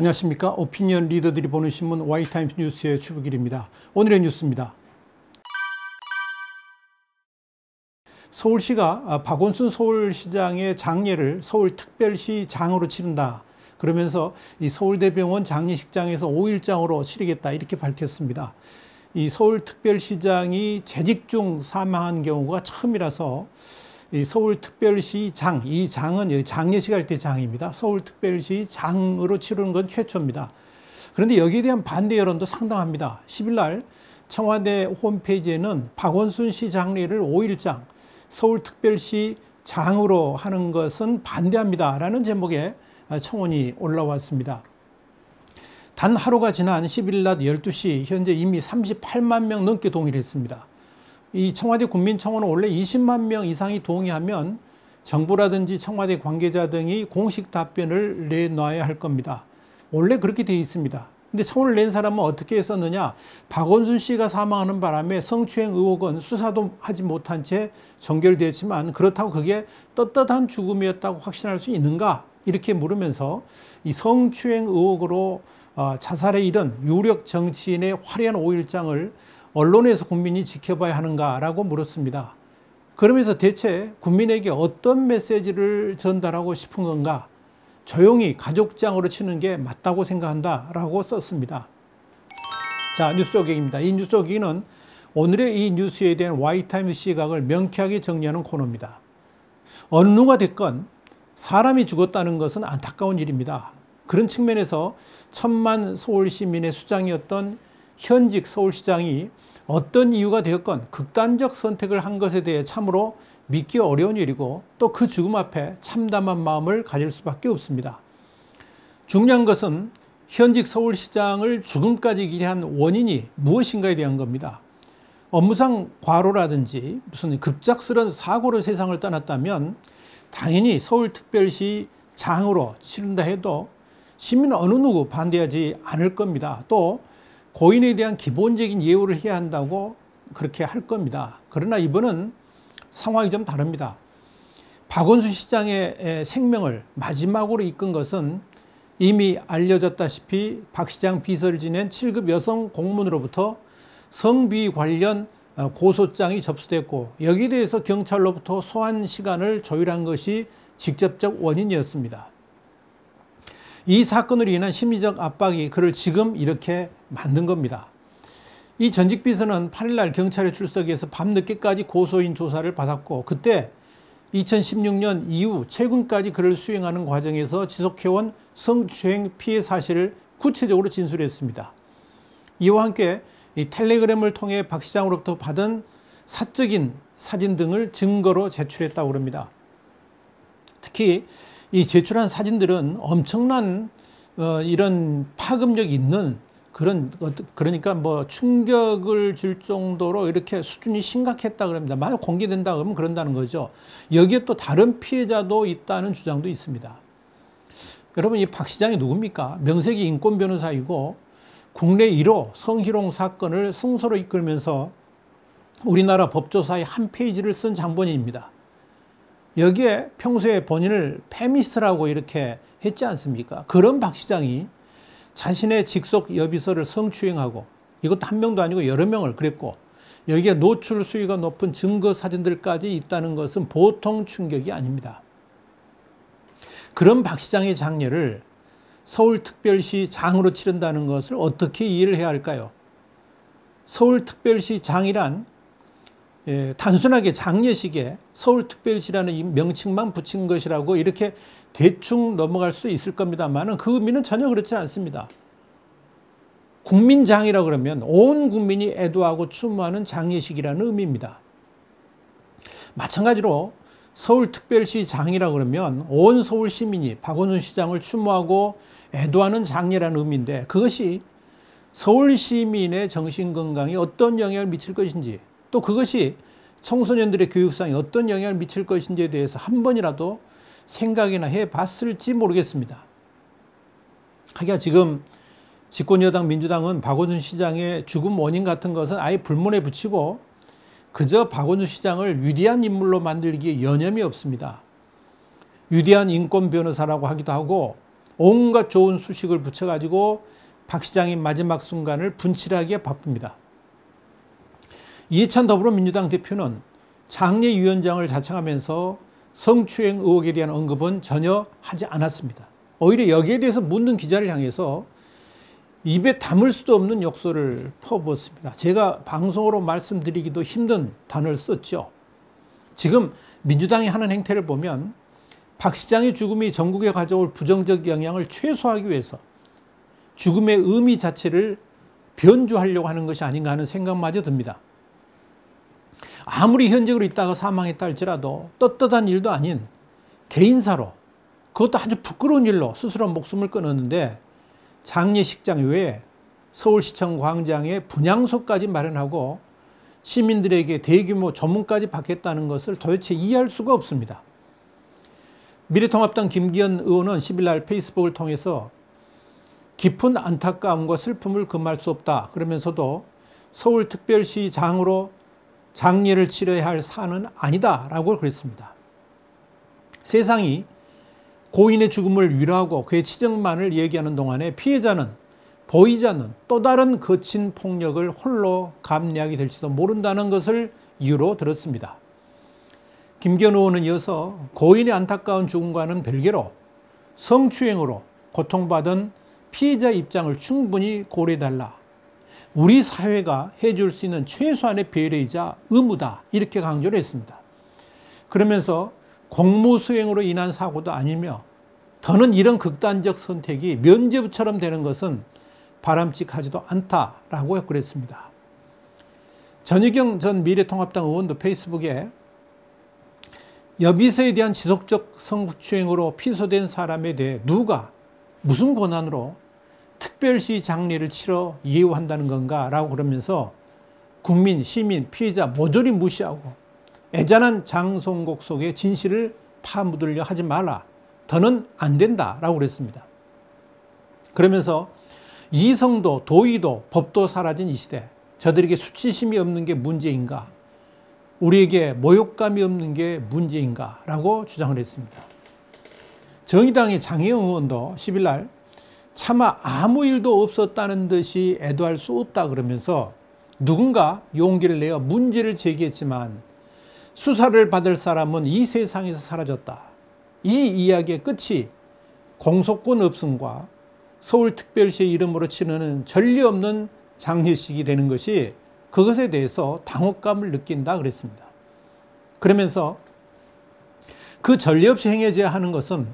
안녕하십니까. 오피니언 리더들이 보는 신문 Y타임스 뉴스의 추부길입니다. 오늘의 뉴스입니다. 서울시가 박원순 서울시장의 장례를 서울특별시장으로 치른다. 그러면서 이 서울대병원 장례식장에서 5일장으로 치르겠다 이렇게 밝혔습니다. 이 서울특별시장이 재직 중 사망한 경우가 처음이라서 이 서울특별시장, 이 장은 장례식 할 때 장입니다. 서울특별시장으로 치르는 건 최초입니다. 그런데 여기에 대한 반대 여론도 상당합니다. 10일 날 청와대 홈페이지에는 박원순 시 장례를 5일장 서울특별시장으로 하는 것은 반대합니다 라는 제목의 청원이 올라왔습니다. 단 하루가 지난 10일 낮 12시 현재 이미 38만 명 넘게 동의를 했습니다. 이 청와대 국민청원은 원래 20만 명 이상이 동의하면 정부라든지 청와대 관계자 등이 공식 답변을 내놔야 할 겁니다. 원래 그렇게 되어 있습니다. 근데 청원을 낸 사람은 어떻게 했었느냐? 박원순 씨가 사망하는 바람에 성추행 의혹은 수사도 하지 못한 채 종결되었지만 그렇다고 그게 떳떳한 죽음이었다고 확신할 수 있는가? 이렇게 물으면서 이 성추행 의혹으로 자살에 이른 유력 정치인의 화려한 5일장을 언론에서 국민이 지켜봐야 하는가라고 물었습니다. 그러면서 대체 국민에게 어떤 메시지를 전달하고 싶은 건가? 조용히 가족장으로 치는 게 맞다고 생각한다라고 썼습니다. 자, 뉴스 조격입니다. 이 뉴스 조격은 오늘의 이 뉴스에 대한 Y타임스 시각을 명쾌하게 정리하는 코너입니다. 어느 누가 됐건 사람이 죽었다는 것은 안타까운 일입니다. 그런 측면에서 천만 서울 시민의 수장이었던 현직 서울시장이 어떤 이유가 되었건 극단적 선택을 한 것에 대해 참으로 믿기 어려운 일이고 또 그 죽음 앞에 참담한 마음을 가질 수밖에 없습니다. 중요한 것은 현직 서울시장을 죽음까지 이르게 한 원인이 무엇인가에 대한 겁니다. 업무상 과로라든지 무슨 급작스런 사고로 세상을 떠났다면 당연히 서울특별시장으로 치른다 해도 시민 어느 누구 반대하지 않을 겁니다. 또 고인에 대한 기본적인 예우를 해야 한다고 그렇게 할 겁니다. 그러나 이번은 상황이 좀 다릅니다. 박원순 시장의 생명을 마지막으로 이끈 것은 이미 알려졌다시피 박 시장 비서를 지낸 7급 여성 공무원으로부터 성비위 관련 고소장이 접수됐고 여기에 대해서 경찰로부터 소환 시간을 조율한 것이 직접적 원인이었습니다. 이 사건으로 인한 심리적 압박이 그를 지금 이렇게 만든 겁니다. 이 전직 비서는 8일 날 경찰에 출석해서 밤늦게까지 고소인 조사를 받았고 그때 2016년 이후 최근까지 그를 수행하는 과정에서 지속해온 성추행 피해 사실을 구체적으로 진술했습니다. 이와 함께 이 텔레그램을 통해 박 시장으로부터 받은 사적인 사진 등을 증거로 제출했다고 합니다. 특히 이 제출한 사진들은 엄청난 이런 파급력이 있는 그러니까 뭐 충격을 줄 정도로 이렇게 수준이 심각했다 그럽니다. 만약 공개된다 그러면 그런다는 거죠. 여기에 또 다른 피해자도 있다는 주장도 있습니다. 여러분 이 박 시장이 누굽니까? 명색이 인권 변호사이고 국내 1호 성희롱 사건을 승소로 이끌면서 우리나라 법조사의 한 페이지를 쓴 장본인입니다. 여기에 평소에 본인을 페미니스트라고 이렇게 했지 않습니까? 그런 박 시장이 자신의 직속 여비서를 성추행하고 이것도 한 명도 아니고 여러 명을 그랬고 여기에 노출 수위가 높은 증거 사진들까지 있다는 것은 보통 충격이 아닙니다. 그런 박 시장의 장례를 서울특별시장으로 치른다는 것을 어떻게 이해를 해야 할까요? 서울특별시장이란 단순하게 장례식에 서울특별시라는 이 명칭만 붙인 것이라고 이렇게 대충 넘어갈 수 있을 겁니다만 그 의미는 전혀 그렇지 않습니다. 국민장이라고 그러면 온 국민이 애도하고 추모하는 장례식이라는 의미입니다. 마찬가지로 서울특별시장이라고 그러면 온 서울 시민이 박원순 시장을 추모하고 애도하는 장례라는 의미인데 그것이 서울 시민의 정신건강에 어떤 영향을 미칠 것인지 또 그것이 청소년들의 교육상에 어떤 영향을 미칠 것인지에 대해서 한 번이라도 생각이나 해봤을지 모르겠습니다. 하기야 지금 집권여당 민주당은 박원순 시장의 죽음 원인 같은 것은 아예 불문에 붙이고 그저 박원순 시장을 위대한 인물로 만들기에 여념이 없습니다. 위대한 인권 변호사라고 하기도 하고 온갖 좋은 수식을 붙여가지고 박 시장의 마지막 순간을 분칠하기에 바쁩니다. 이해찬 더불어민주당 대표는 장례위원장을 자청하면서 성추행 의혹에 대한 언급은 전혀 하지 않았습니다. 오히려 여기에 대해서 묻는 기자를 향해서 입에 담을 수도 없는 욕설을 퍼부었습니다. 제가 방송으로 말씀드리기도 힘든 단어를 썼죠. 지금 민주당이 하는 행태를 보면 박 시장의 죽음이 전국에 가져올 부정적 영향을 최소화하기 위해서 죽음의 의미 자체를 변주하려고 하는 것이 아닌가 하는 생각마저 듭니다. 아무리 현직으로 있다가 사망했다 할지라도 떳떳한 일도 아닌 개인사로, 그것도 아주 부끄러운 일로 스스로 목숨을 끊었는데 장례식장 외에 서울시청 광장에 분향소까지 마련하고 시민들에게 대규모 조문까지 받겠다는 것을 도대체 이해할 수가 없습니다. 미래통합당 김기현 의원은 10일 날 페이스북을 통해서 깊은 안타까움과 슬픔을 금할 수 없다 그러면서도 서울특별시장으로 장례를 치러야 할 사안은 아니다 라고 그랬습니다. 세상이 고인의 죽음을 위로하고 그의 치정만을 얘기하는 동안에 피해자는 보이지 않는 또 다른 거친 폭력을 홀로 감내하게 될지도 모른다는 것을 이유로 들었습니다. 김기현 의원은 이어서 고인의 안타까운 죽음과는 별개로 성추행으로 고통받은 피해자 입장을 충분히 고려해달라. 우리 사회가 해줄 수 있는 최소한의 배려이자 의무다. 이렇게 강조를 했습니다. 그러면서 공무수행으로 인한 사고도 아니며 더는 이런 극단적 선택이 면죄부처럼 되는 것은 바람직하지도 않다라고 그랬습니다. 전희경 전 미래통합당 의원도 페이스북에 여비서에 대한 지속적 성추행으로 피소된 사람에 대해 누가 무슨 권한으로 특별시 장례를 치러 예우한다는 건가 라고 그러면서 국민, 시민, 피해자 모조리 무시하고 애잔한 장송곡 속에 진실을 파묻으려 하지 말라. 더는 안 된다 라고 그랬습니다. 그러면서 이성도 도의도 법도 사라진 이 시대, 저들에게 수치심이 없는 게 문제인가, 우리에게 모욕감이 없는 게 문제인가 라고 주장을 했습니다. 정의당의 장혜영 의원도 10일 날 차마 아무 일도 없었다는 듯이 애도할 수 없다 그러면서 누군가 용기를 내어 문제를 제기했지만 수사를 받을 사람은 이 세상에서 사라졌다. 이 이야기의 끝이 공소권 없음과 서울특별시의 이름으로 치르는 전례 없는 장례식이 되는 것이 그것에 대해서 당혹감을 느낀다 그랬습니다. 그러면서 그 전례 없이 행해져야 하는 것은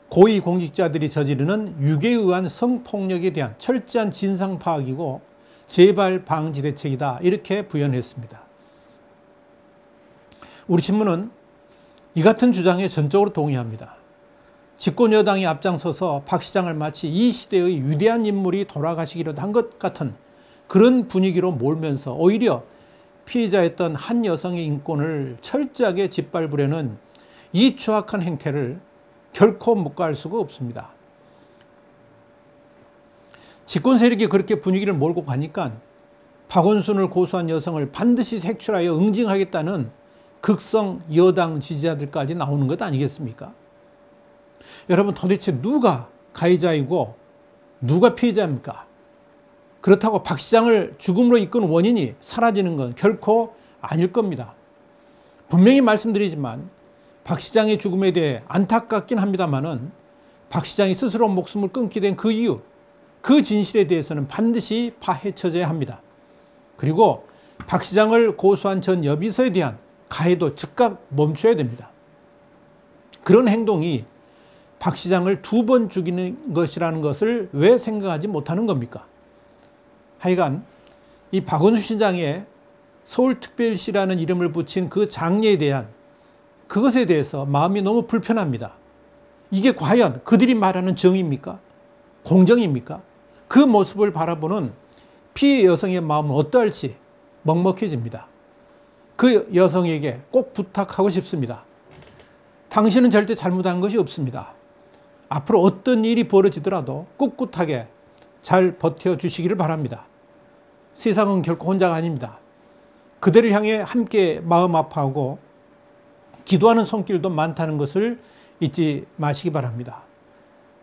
고위공직자들이 저지르는 유괴에 의한 성폭력에 대한 철저한 진상 파악이고 재발 방지 대책이다 이렇게 부연했습니다. 우리 신문은 이 같은 주장에 전적으로 동의합니다. 집권 여당이 앞장서서 박 시장을 마치 이 시대의 위대한 인물이 돌아가시기로 한 것 같은 그런 분위기로 몰면서 오히려 피해자였던 한 여성의 인권을 철저하게 짓밟으려는 이 추악한 행태를 결코 묵과할 수가 없습니다. 집권 세력이 그렇게 분위기를 몰고 가니까 박원순을 고소한 여성을 반드시 색출하여 응징하겠다는 극성 여당 지지자들까지 나오는 것 아니겠습니까? 여러분, 도대체 누가 가해자이고 누가 피해자입니까? 그렇다고 박 시장을 죽음으로 이끄는 원인이 사라지는 건 결코 아닐 겁니다. 분명히 말씀드리지만 박 시장의 죽음에 대해 안타깝긴 합니다만은 박 시장이 스스로 목숨을 끊게 된 그 이유, 그 진실에 대해서는 반드시 파헤쳐져야 합니다. 그리고 박 시장을 고소한 전 여비서에 대한 가해도 즉각 멈춰야 됩니다. 그런 행동이 박 시장을 2번 죽이는 것이라는 것을 왜 생각하지 못하는 겁니까? 하여간 이 박원순 시장의 서울특별시라는 이름을 붙인 그 장례에 대한 그것에 대해서 마음이 너무 불편합니다. 이게 과연 그들이 말하는 정의입니까? 공정입니까? 그 모습을 바라보는 피해 여성의 마음은 어떠할지 먹먹해집니다. 그 여성에게 꼭 부탁하고 싶습니다. 당신은 절대 잘못한 것이 없습니다. 앞으로 어떤 일이 벌어지더라도 꿋꿋하게 잘 버텨주시기를 바랍니다. 세상은 결코 혼자가 아닙니다. 그대를 향해 함께 마음 아파하고 기도하는 손길도 많다는 것을 잊지 마시기 바랍니다.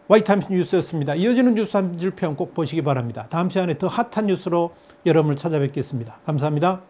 와이타임스 뉴스였습니다. 이어지는 뉴스 한 줄 평 꼭 보시기 바랍니다. 다음 시간에 더 핫한 뉴스로 여러분을 찾아뵙겠습니다. 감사합니다.